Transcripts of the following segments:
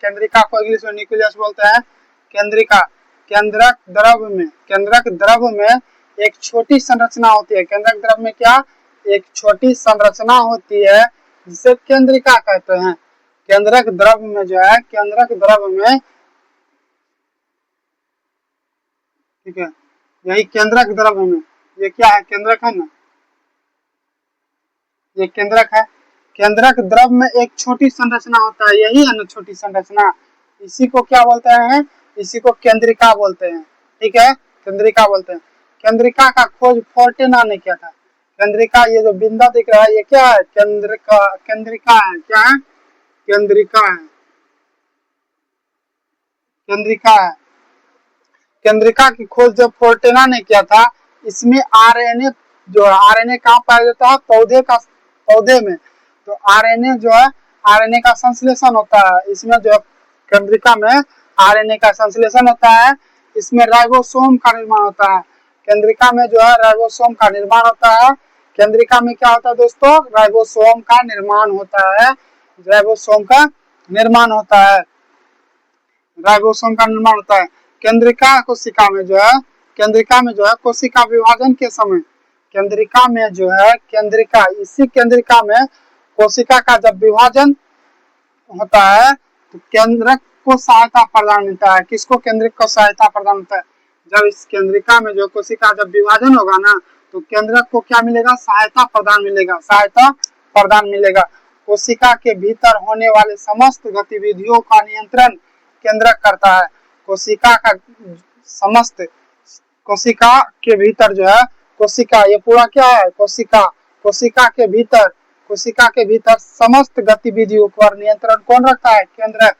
केंद्रिका को इंग्लिश में न्यूक्लियस बोलते हैं। केंद्रिका, केंद्रक द्रव में एक छोटी संरचना होती है। केंद्रक द्रव में क्या, एक छोटी संरचना होती है जिसे केंद्रिका कहते हैं। केंद्रक द्रव में जो है, केंद्रक द्रव में, ठीक है, यही केंद्रक द्रव में, ये क्या है, केंद्रक है ना, ये केंद्रक है। केंद्रक द्रव में एक छोटी संरचना होता है, यही है ना छोटी संरचना, इसी को क्या बोलते हैं, इसी को केंद्रिका बोलते हैं। ठीक है, केंद्रिका बोलते हैं। केंद्रिका का खोज फोर्टेना ने किया था। केंद्रिका, ये जो बिंदा दिख रहा है ये क्या है, केंद्रिका, केंद्रिका है। क्या है, केंद्रिका है, केंद्रिका है। केंद्रिका की खोज जब फोर्टेना ने किया था, इसमें आरएनए जो है, आरएनए कहाँ पाया जाता है, पौधे में। तो आरएनए जो है, आरएनए का संश्लेषण होता है इसमें, जो केंद्रिका में आरएनए का संश्लेषण होता है। इसमें राइबोसोम का निर्माण होता है। केंद्रिका में जो है राइबोसोम का निर्माण होता है। केंद्रिका में क्या होता है दोस्तों, राइबोसोम का निर्माण होता है। राइबोसोम का निर्माण होता है, राइबोसोम का निर्माण होता है। केंद्रिका कोशिका में जो है, केंद्रिका में जो है कोशिका विभाजन के समय, केंद्रिका में जो है, केंद्रिका, इसी केंद्रिका में कोशिका का जब विभाजन होता है तो केंद्रक को सहायता प्रदान मिलता है। किसको, केंद्रक को सहायता प्रदान होता है। जब इस केंद्रिका में जो कोशिका जब विभाजन होगा ना, तो केंद्रक को क्या मिलेगा, सहायता प्रदान मिलेगा, सहायता प्रदान मिलेगा। कोशिका के भीतर होने वाले समस्त गतिविधियों का नियंत्रण केंद्रक करता है। कोशिका का समस्त, कोशिका के भीतर जो है, कोशिका, ये पूरा क्या है, कोशिका, कोशिका के भीतर, कोशिका के भीतर समस्त गतिविधियों पर नियंत्रण कौन रखता है, केंद्रक।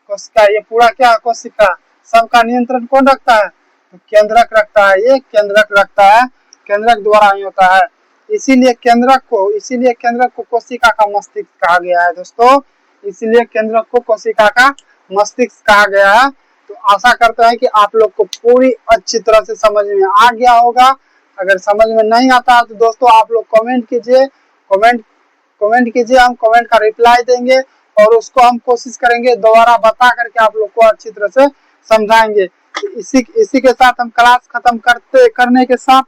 कोशिका, ये पूरा क्या है, कोशिका, सबका नियंत्रण कौन रखता है, तो केंद्रक रखता है, ये केंद्रक रखता है, केंद्रक द्वारा ही होता है। इसीलिए केंद्रक को कोशिका का मस्तिष्क कहा गया है दोस्तों। इसीलिए केंद्रक को कोशिका का मस्तिष्क कहा गया है। तो आशा करते हैं कि आप लोग को पूरी अच्छी तरह से समझ में आ गया होगा। अगर समझ में नहीं आता तो दोस्तों आप लोग कमेंट कीजिए, कमेंट कीजिए, हम कमेंट का रिप्लाई देंगे और उसको हम कोशिश करेंगे दोबारा बता करके आप लोग को अच्छी तरह से समझाएंगे। इसी के साथ हम क्लास खत्म करने के साथ